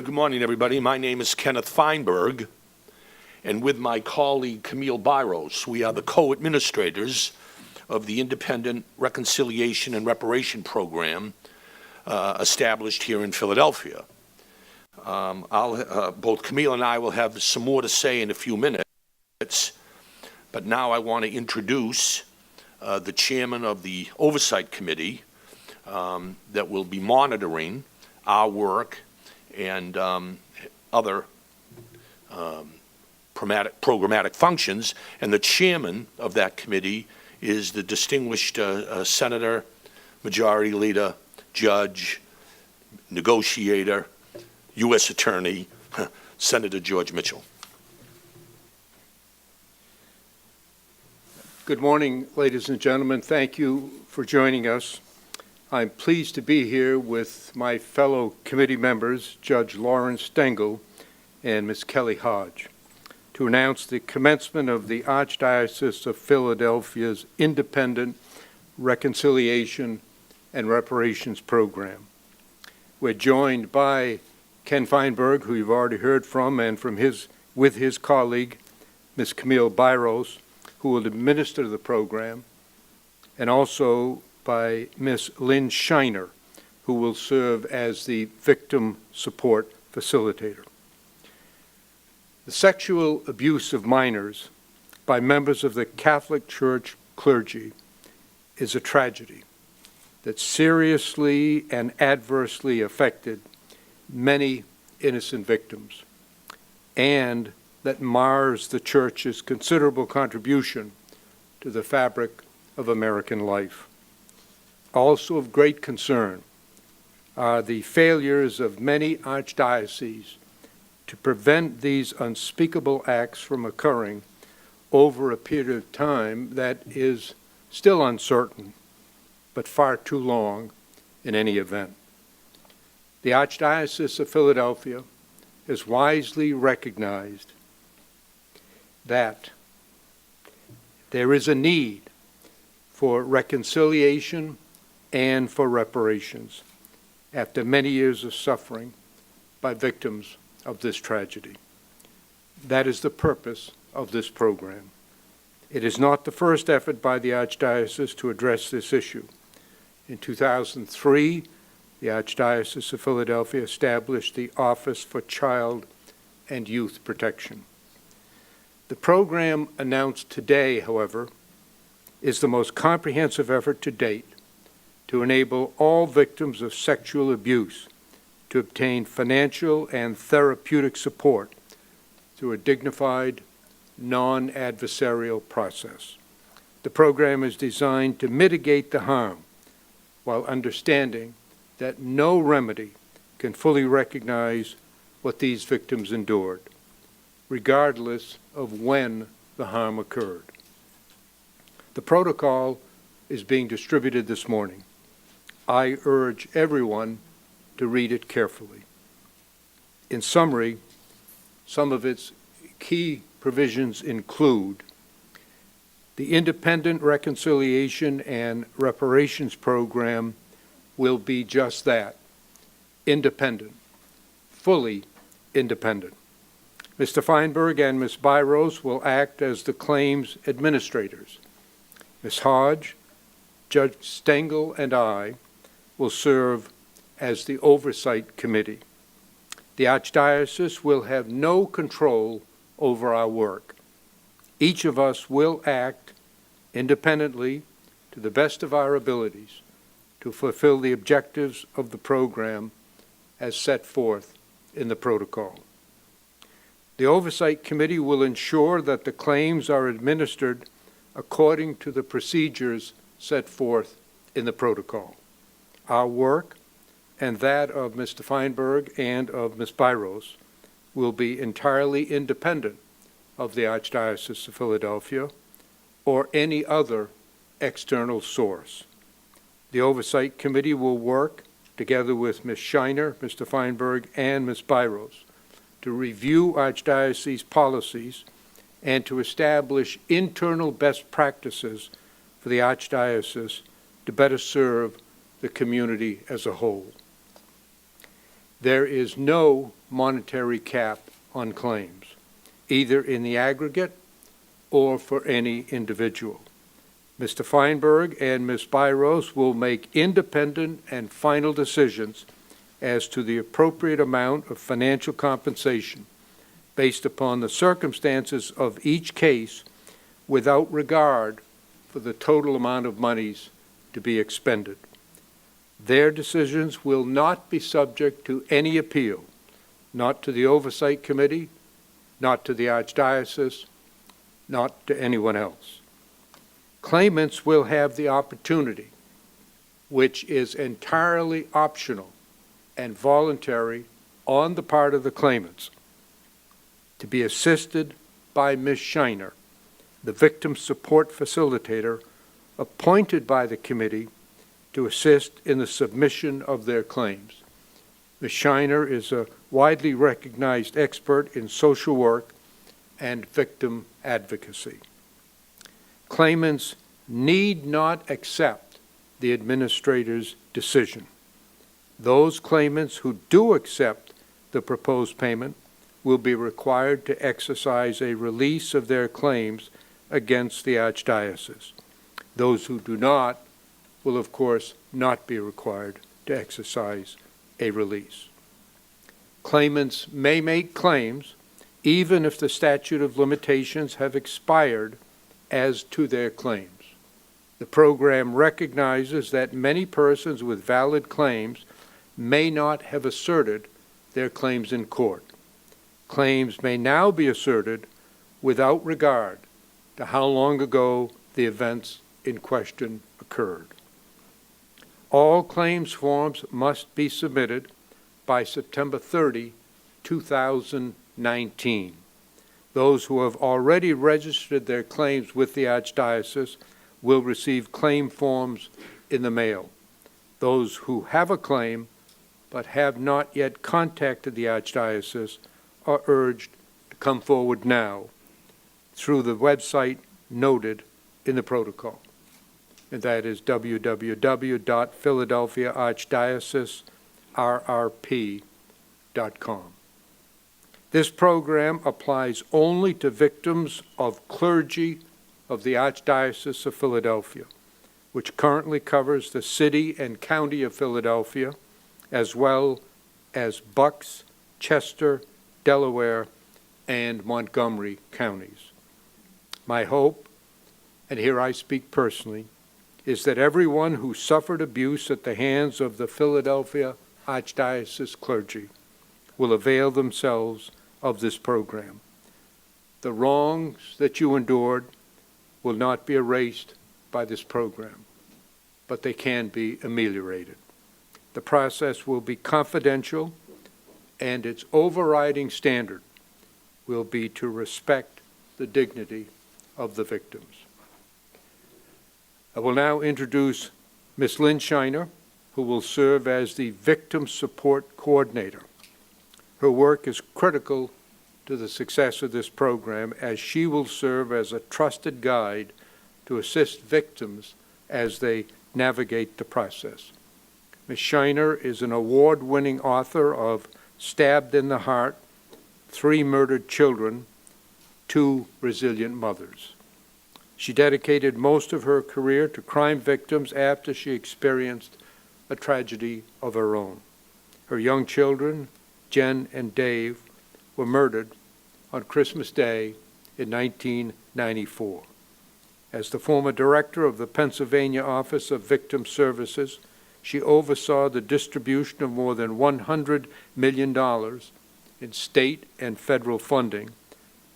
Good morning, everybody. My name is Kenneth Feinberg, and with my colleague Camille Byros, we are the co-administrators of the Independent Reconciliation and Reparation Program established here in Philadelphia. Both Camille and I will have some more to say in a few minutes, but now I want to introduce the chairman of the Oversight Committee that will be monitoring our work and other programmatic functions. And the chairman of that committee is the distinguished Senator, Majority Leader, Judge, Negotiator, U.S. Attorney, Senator George Mitchell. Good morning, ladies and gentlemen. Thank you for joining us. I'm pleased to be here with my fellow committee members, Judge Lawrence Stengel and Ms. Kelly Hodge, to announce the commencement of the Archdiocese of Philadelphia's Independent Reconciliation and Reparations Program. We're joined by Ken Feinberg, who you've already heard from, and with his colleague, Ms. Camille Byros, who will administer the program, and also by Ms. Lynn Shiner, who will serve as the victim support facilitator. The sexual abuse of minors by members of the Catholic Church clergy is a tragedy that seriously and adversely affected many innocent victims, and that mars the Church's considerable contribution to the fabric of American life. Also of great concern are the failures of many archdioceses to prevent these unspeakable acts from occurring over a period of time that is still uncertain, but far too long in any event. The Archdiocese of Philadelphia has wisely recognized that there is a need for reconciliation and for reparations after many years of suffering by victims of this tragedy. That is the purpose of this program. It is not the first effort by the Archdiocese to address this issue. In 2003, the Archdiocese of Philadelphia established the Office for Child and Youth Protection. The program announced today, however, is the most comprehensive effort to date to enable all victims of sexual abuse to obtain financial and therapeutic support through a dignified, non-adversarial process. The program is designed to mitigate the harm while understanding that no remedy can fully recognize what these victims endured, regardless of when the harm occurred. The protocol is being distributed this morning. I urge everyone to read it carefully. In summary, some of its key provisions include the Independent Reconciliation and Reparations Program will be just that, independent, fully independent. Mr. Feinberg and Ms. Byros will act as the claims administrators. Ms. Hodge, Judge Stengel, and I will serve as the Oversight Committee. The Archdiocese will have no control over our work. Each of us will act independently to the best of our abilities to fulfill the objectives of the program as set forth in the protocol. The Oversight Committee will ensure that the claims are administered according to the procedures set forth in the protocol. Our work and that of Mr. Feinberg and of Ms. Byros will be entirely independent of the Archdiocese of Philadelphia or any other external source. The Oversight Committee will work together with Ms. Shiner, Mr. Feinberg, and Ms. Byros to review Archdiocese policies and to establish internal best practices for the Archdiocese to better serve the community as a whole. There is no monetary cap on claims, either in the aggregate or for any individual. Mr. Feinberg and Ms. Byros will make independent and final decisions as to the appropriate amount of financial compensation based upon the circumstances of each case without regard for the total amount of monies to be expended. Their decisions will not be subject to any appeal, not to the Oversight Committee, not to the Archdiocese, not to anyone else. Claimants will have the opportunity, which is entirely optional and voluntary on the part of the claimants, to be assisted by Ms. Shiner, the victim support facilitator appointed by the committee to assist in the submission of their claims. Ms. Shiner is a widely recognized expert in social work and victim advocacy. Claimants need not accept the administrator's decision. Those claimants who do accept the proposed payment will be required to exercise a release of their claims against the Archdiocese. Those who do not will, of course, not be required to exercise a release. Claimants may make claims even if the statute of limitations have expired as to their claims. The program recognizes that many persons with valid claims may not have asserted their claims in court. Claims may now be asserted without regard to how long ago the events in question occurred. All claims forms must be submitted by September 30, 2019. Those who have already registered their claims with the Archdiocese will receive claim forms in the mail. Those who have a claim but have not yet contacted the Archdiocese are urged to come forward now through the website noted in the protocol, and that is www.philadelphiaarchdioceserrp.com. This program applies only to victims of clergy of the Archdiocese of Philadelphia, which currently covers the city and county of Philadelphia, as well as Bucks, Chester, Delaware, and Montgomery counties. My hope, and here I speak personally, is that everyone who suffered abuse at the hands of the Philadelphia Archdiocese clergy will avail themselves of this program. The wrongs that you endured will not be erased by this program, but they can be ameliorated. The process will be confidential, and its overriding standard will be to respect the dignity of the victims. I will now introduce Ms. Lynn Shiner, who will serve as the Victim Support Coordinator. Her work is critical to the success of this program, as she will serve as a trusted guide to assist victims as they navigate the process. Ms. Shiner is an award-winning author of Stabbed in the Heart, 3 Murdered Children, 2 Resilient Mothers. She dedicated most of her career to crime victims after she experienced a tragedy of her own. Her young children, Jen and Dave, were murdered on Christmas Day in 1994. As the former director of the Pennsylvania Office of Victim Services, she oversaw the distribution of more than $100 million in state and federal funding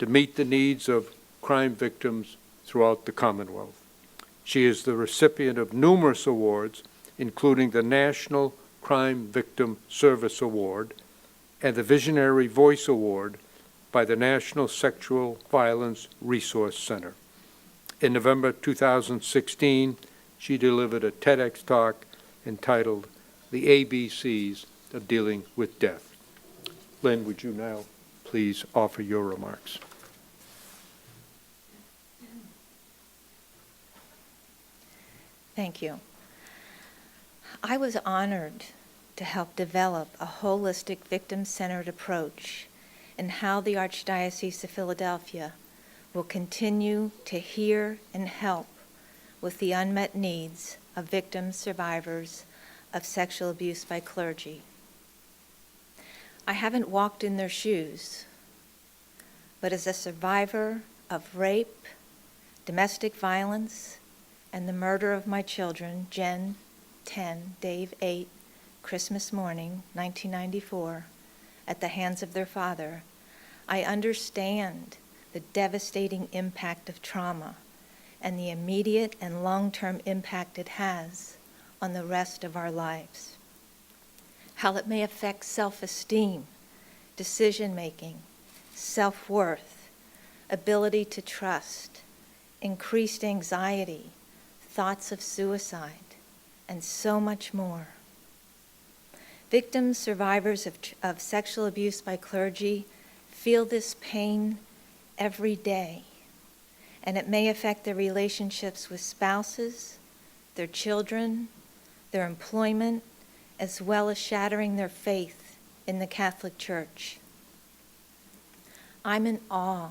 to meet the needs of crime victims throughout the Commonwealth. She is the recipient of numerous awards, including the National Crime Victim Service Award and the Visionary Voice Award by the National Sexual Violence Resource Center. In November 2016, she delivered a TEDx talk entitled The ABCs of Dealing with Death. Lynn, would you now please offer your remarks? Thank you. I was honored to help develop a holistic victim-centered approach and how the Archdiocese of Philadelphia will continue to hear and help with the unmet needs of victims, survivors of sexual abuse by clergy. I haven't walked in their shoes, but as a survivor of rape, domestic violence, and the murder of my children, Jen, 10, Dave, 8, Christmas morning, 1994, at the hands of their father, I understand the devastating impact of trauma and the immediate and long-term impact it has on the rest of our lives. How it may affect self-esteem, decision-making, self-worth, ability to trust, increased anxiety, thoughts of suicide, and so much more. Victims, survivors of sexual abuse by clergy feel this pain every day, and it may affect their relationships with spouses, their children, their employment, as well as shattering their faith in the Catholic Church. I'm in awe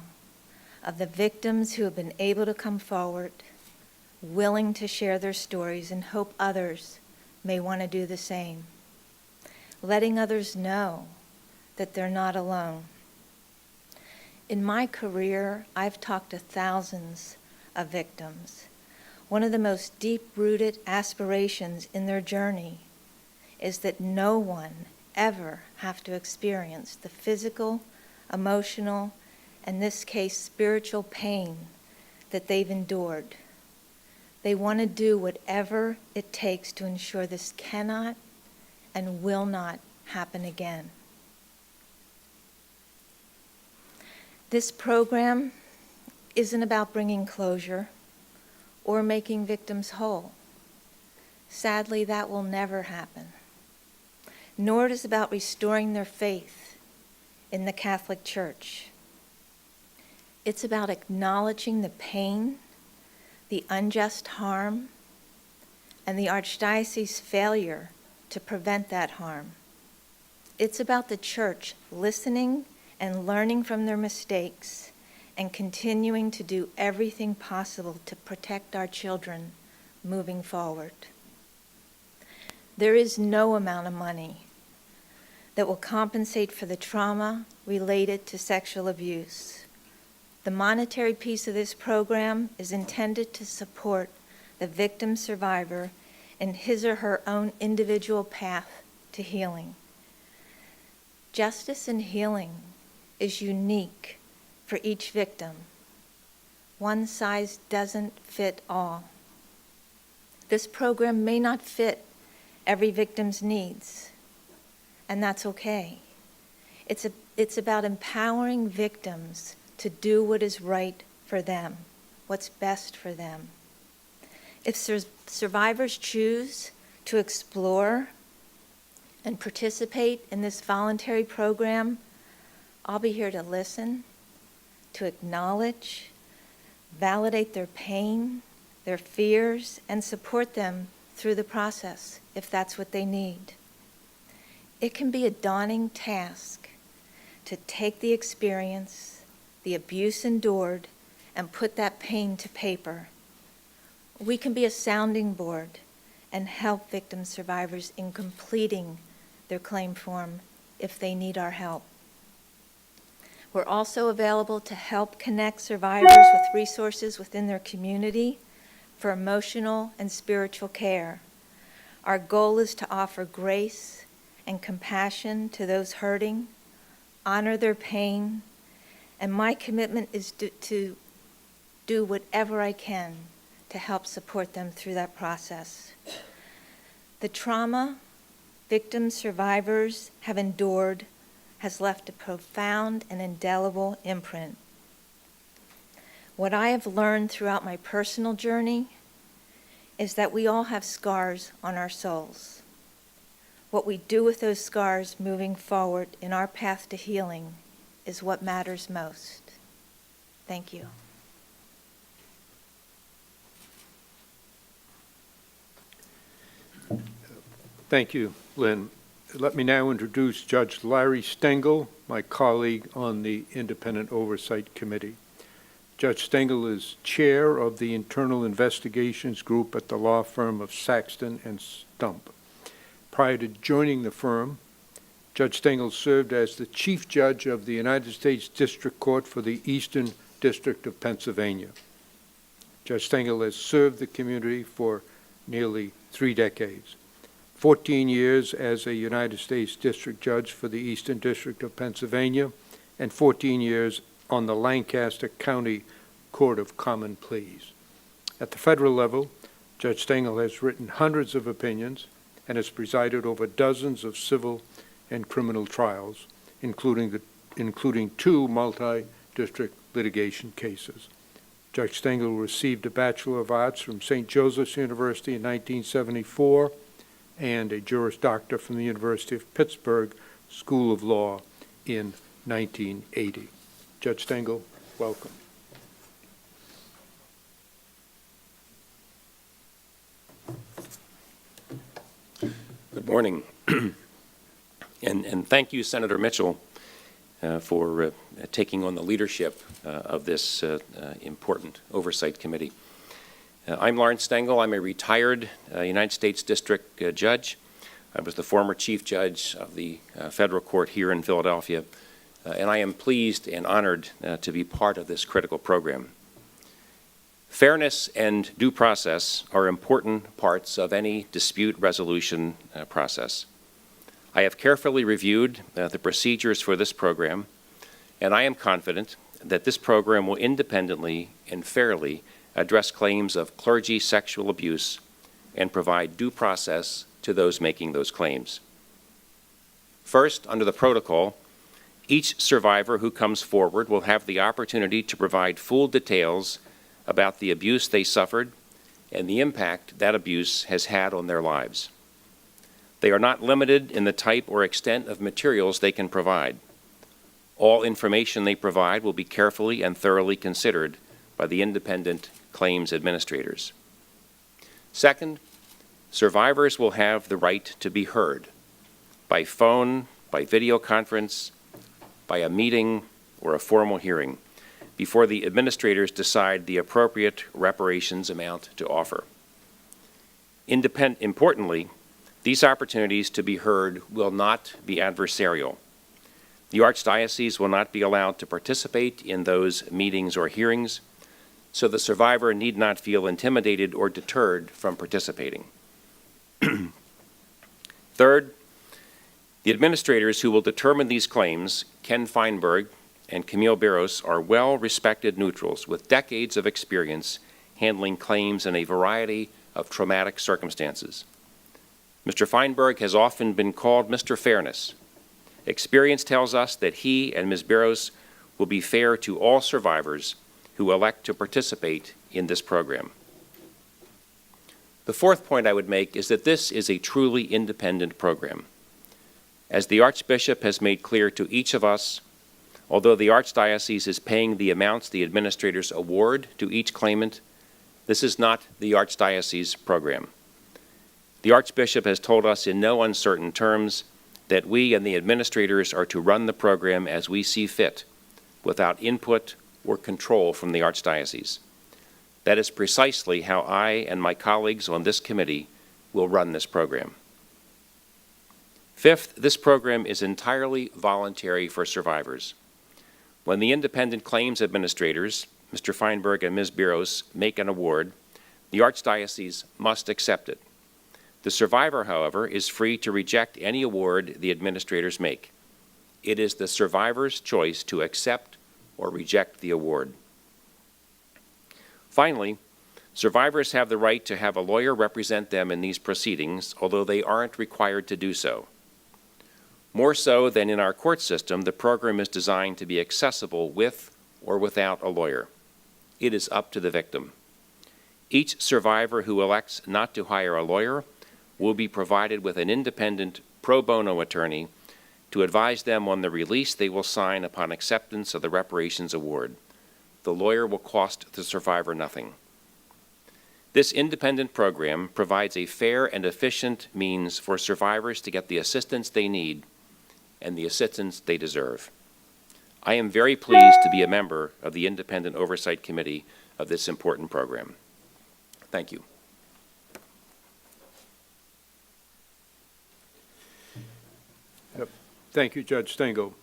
of the victims who have been able to come forward, willing to share their stories, and hope others may want to do the same, letting others know that they're not alone. In my career, I've talked to thousands of victims. One of the most deep-rooted aspirations in their journey is that no one ever have to experience the physical, emotional, and in this case, spiritual pain that they've endured. They want to do whatever it takes to ensure this cannot and will not happen again. This program isn't about bringing closure or making victims whole. Sadly, that will never happen. Nor it is about restoring their faith in the Catholic Church. It's about acknowledging the pain, the unjust harm, and the Archdiocese's failure to prevent that harm. It's about the Church listening and learning from their mistakes and continuing to do everything possible to protect our children moving forward. There is no amount of money that will compensate for the trauma related to sexual abuse. The monetary piece of this program is intended to support the victim survivor in his or her own individual path to healing. Justice and healing is unique for each victim. One size doesn't fit all. This program may not fit every victim's needs, and that's okay. It's about empowering victims to do what is right for them, what's best for them. If survivors choose to explore and participate in this voluntary program, I'll be here to listen, to acknowledge, validate their pain, their fears, and support them through the process if that's what they need. It can be a daunting task to take the experience, the abuse endured, and put that pain to paper. We can be a sounding board and help victim survivors in completing their claim form if they need our help. We're also available to help connect survivors with resources within their community for emotional and spiritual care. Our goal is to offer grace and compassion to those hurting, honor their pain, and my commitment is to do whatever I can to help support them through that process. The trauma victims, survivors have endured has left a profound and indelible imprint. What I have learned throughout my personal journey is that we all have scars on our souls. What we do with those scars moving forward in our path to healing is what matters most. Thank you. Thank you, Lynn. Let me now introduce Judge Larry Stengel, my colleague on the Independent Oversight Committee. Judge Stengel is chair of the Internal Investigations Group at the law firm of Saxton and Stump. Prior to joining the firm, Judge Stengel served as the Chief Judge of the United States District Court for the Eastern District of Pennsylvania. Judge Stengel has served the community for nearly 3 decades. 14 years as a United States District Judge for the Eastern District of Pennsylvania, and 14 years on the Lancaster County Court of Common Pleas. At the federal level, Judge Stengel has written hundreds of opinions and has presided over dozens of civil and criminal trials, including 2 multi-district litigation cases. Judge Stengel received a Bachelor of Arts from St. Joseph's University in 1974 and a Juris Doctor from the University of Pittsburgh School of Law in 1980. Judge Stengel, welcome. Good morning. And thank you, Senator Mitchell, for taking on the leadership of this important oversight committee. I'm Lawrence Stengel. I'm a retired United States District Judge. I was the former Chief Judge of the federal court here in Philadelphia, and I am pleased and honored to be part of this critical program. Fairness and due process are important parts of any dispute resolution process. I have carefully reviewed the procedures for this program, and I am confident that this program will independently and fairly address claims of clergy sexual abuse and provide due process to those making those claims. First, under the protocol, each survivor who comes forward will have the opportunity to provide full details about the abuse they suffered and the impact that abuse has had on their lives. They are not limited in the type or extent of materials they can provide. All information they provide will be carefully and thoroughly considered by the independent claims administrators. Second, survivors will have the right to be heard by phone, by video conference, by a meeting, or a formal hearing before the administrators decide the appropriate reparations amount to offer. Importantly, these opportunities to be heard will not be adversarial. The Archdiocese will not be allowed to participate in those meetings or hearings, so the survivor need not feel intimidated or deterred from participating. Third, the administrators who will determine these claims, Ken Feinberg and Camille Barros, are well-respected neutrals with decades of experience handling claims in a variety of traumatic circumstances. Mr. Feinberg has often been called Mr. Fairness. Experience tells us that he and Ms. Barros will be fair to all survivors who elect to participate in this program. The fourth point I would make is that this is a truly independent program. As the Archbishop has made clear to each of us, although the Archdiocese is paying the amounts the administrators award to each claimant, this is not the Archdiocese program. The Archbishop has told us in no uncertain terms that we and the administrators are to run the program as we see fit, without input or control from the Archdiocese. That is precisely how I and my colleagues on this committee will run this program. Fifth, this program is entirely voluntary for survivors. When the independent claims administrators, Mr. Feinberg and Ms. Barros, make an award, the Archdiocese must accept it. The survivor, however, is free to reject any award the administrators make. It is the survivor's choice to accept or reject the award. Finally, survivors have the right to have a lawyer represent them in these proceedings, although they aren't required to do so. More so than in our court system, the program is designed to be accessible with or without a lawyer. It is up to the victim. Each survivor who elects not to hire a lawyer will be provided with an independent pro bono attorney to advise them on the release they will sign upon acceptance of the reparations award. The lawyer will cost the survivor nothing. This independent program provides a fair and efficient means for survivors to get the assistance they need and the assistance they deserve. I am very pleased to be a member of the Independent Oversight Committee of this important program. Thank you. Thank you, Judge Stengel.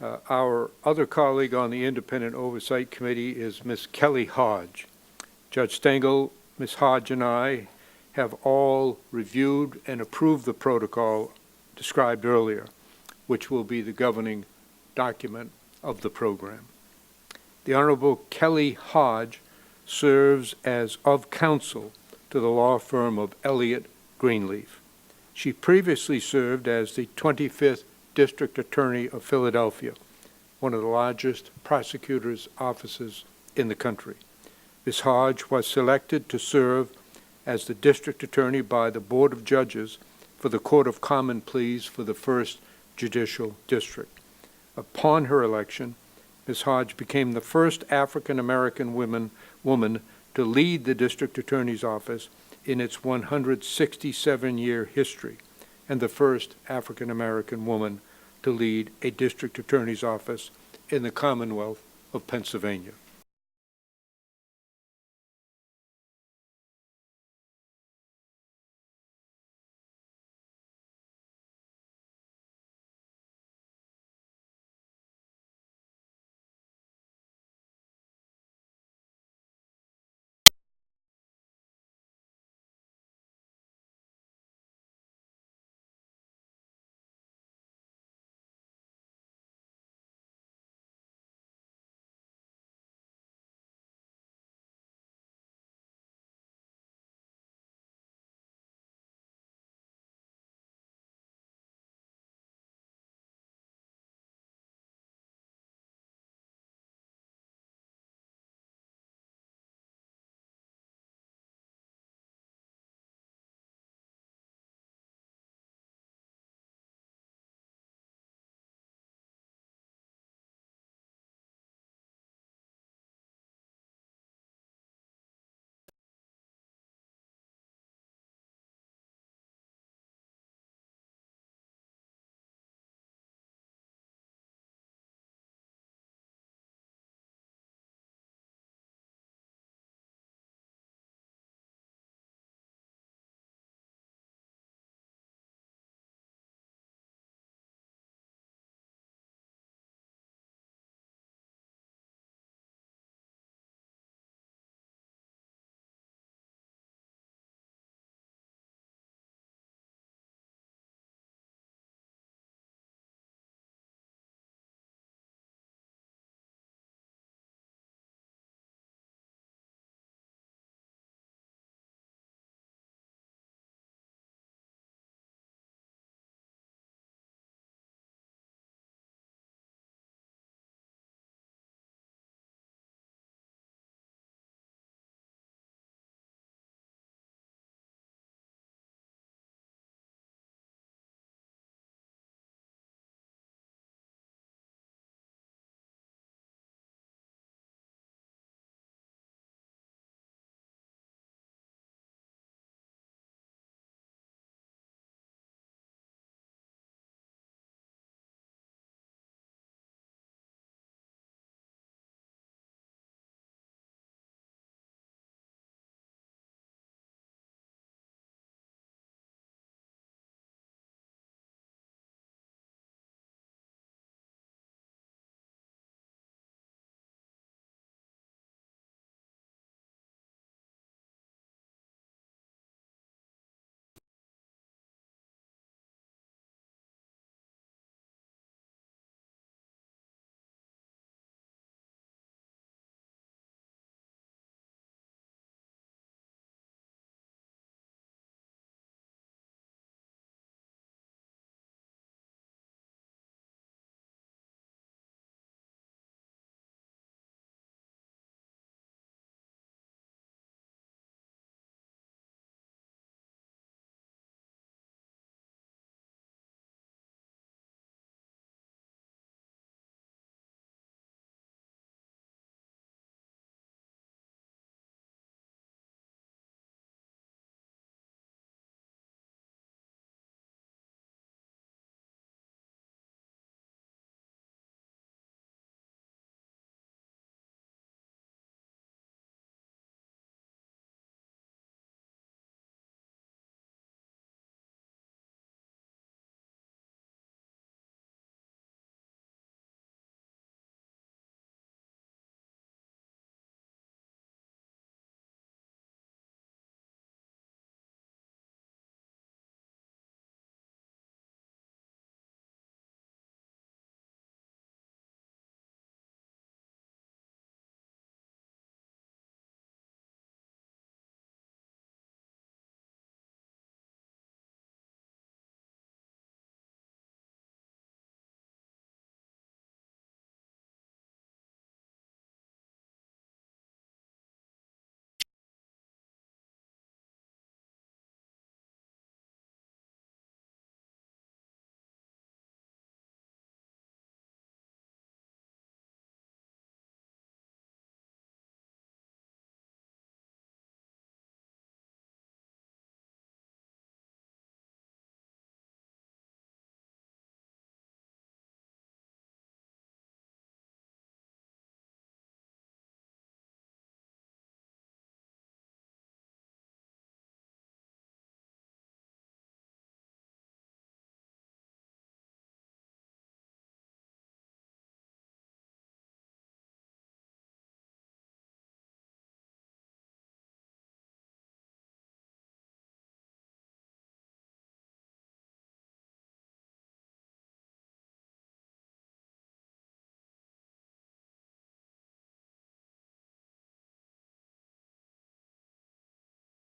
Our other colleague on the Independent Oversight Committee is Ms. Kelly Hodge. Judge Stengel, Ms. Hodge, and I have all reviewed and approved the protocol described earlier, which will be the governing document of the program. The Honorable Kelly Hodge serves as of counsel to the law firm of Elliott Greenleaf. She previously served as the 25th District Attorney of Philadelphia, one of the largest prosecutors' offices in the country. Ms. Hodge was selected to serve as the District Attorney by the Board of Judges for the Court of Common Pleas for the 1st Judicial District. Upon her election, Ms. Hodge became the first African-American woman to lead the District Attorney's Office in its 167-year history, and the first African-American woman to lead a District Attorney's Office in the Commonwealth of Pennsylvania.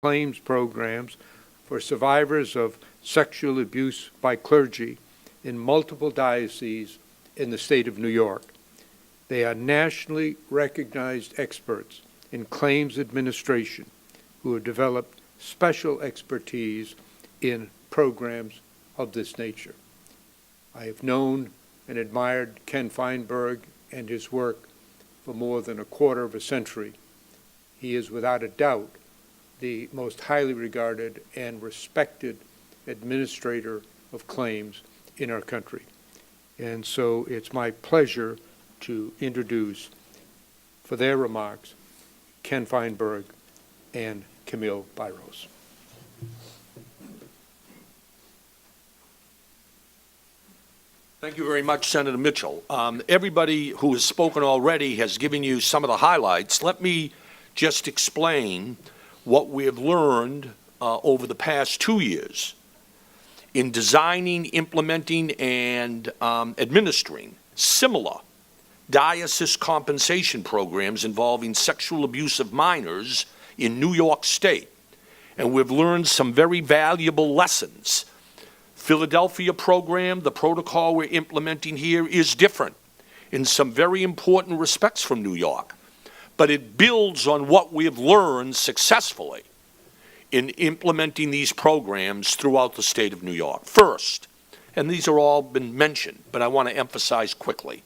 claims programs for survivors of sexual abuse by clergy in multiple dioceses in the state of New York. They are nationally recognized experts in claims administration who have developed special expertise in programs of this nature. I have known and admired Ken Feinberg and his work for more than a quarter of a century. He is without a doubt the most highly regarded and respected administrator of claims in our country. And so it's my pleasure to introduce, for their remarks, Ken Feinberg and Camille Byros. Thank you very much, Senator Mitchell. Everybody who has spoken already has given you some of the highlights. Let me just explain what we have learned over the past 2 years in designing, implementing, and administering similar diocese compensation programs involving sexual abuse of minors in New York State. And we've learned some very valuable lessons. Philadelphia program, the protocol we're implementing here, is different in some very important respects from New York, but it builds on what we have learned successfully in implementing these programs throughout the state of New York. First, and these are all been mentioned, but I want to emphasize quickly,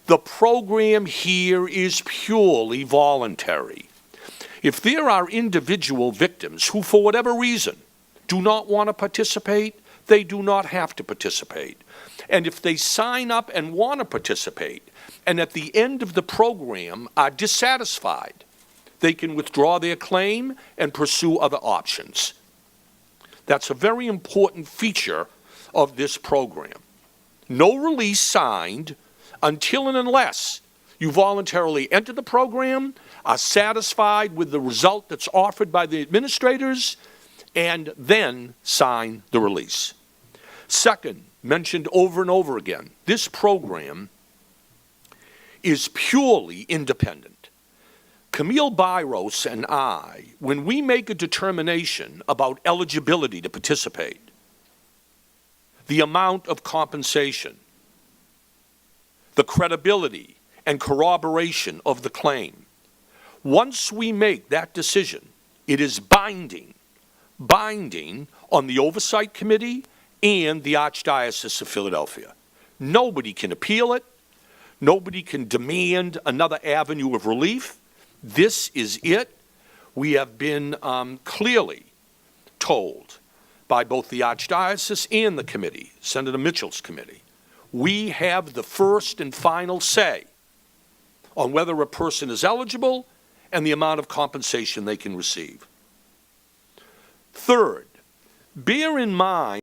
the program here is purely voluntary. If there are individual victims who, for whatever reason, do not want to participate, they do not have to participate. And if they sign up and want to participate, and at the end of the program are dissatisfied, they can withdraw their claim and pursue other options. That's a very important feature of this program. No release signed until and unless you voluntarily enter the program, are satisfied with the result that's offered by the administrators, and then sign the release. Second, mentioned over and over again, this program is purely independent. Camille Byros and I, when we make a determination about eligibility to participate, the amount of compensation, the credibility and corroboration of the claim, once we make that decision, it is binding on the Oversight Committee and the Archdiocese of Philadelphia. Nobody can appeal it. Nobody can demand another avenue of relief. This is it. We have been clearly told by both the Archdiocese and the committee, Senator Mitchell's committee, we have the first and final say on whether a person is eligible and the amount of compensation they can receive. Third, bear in mind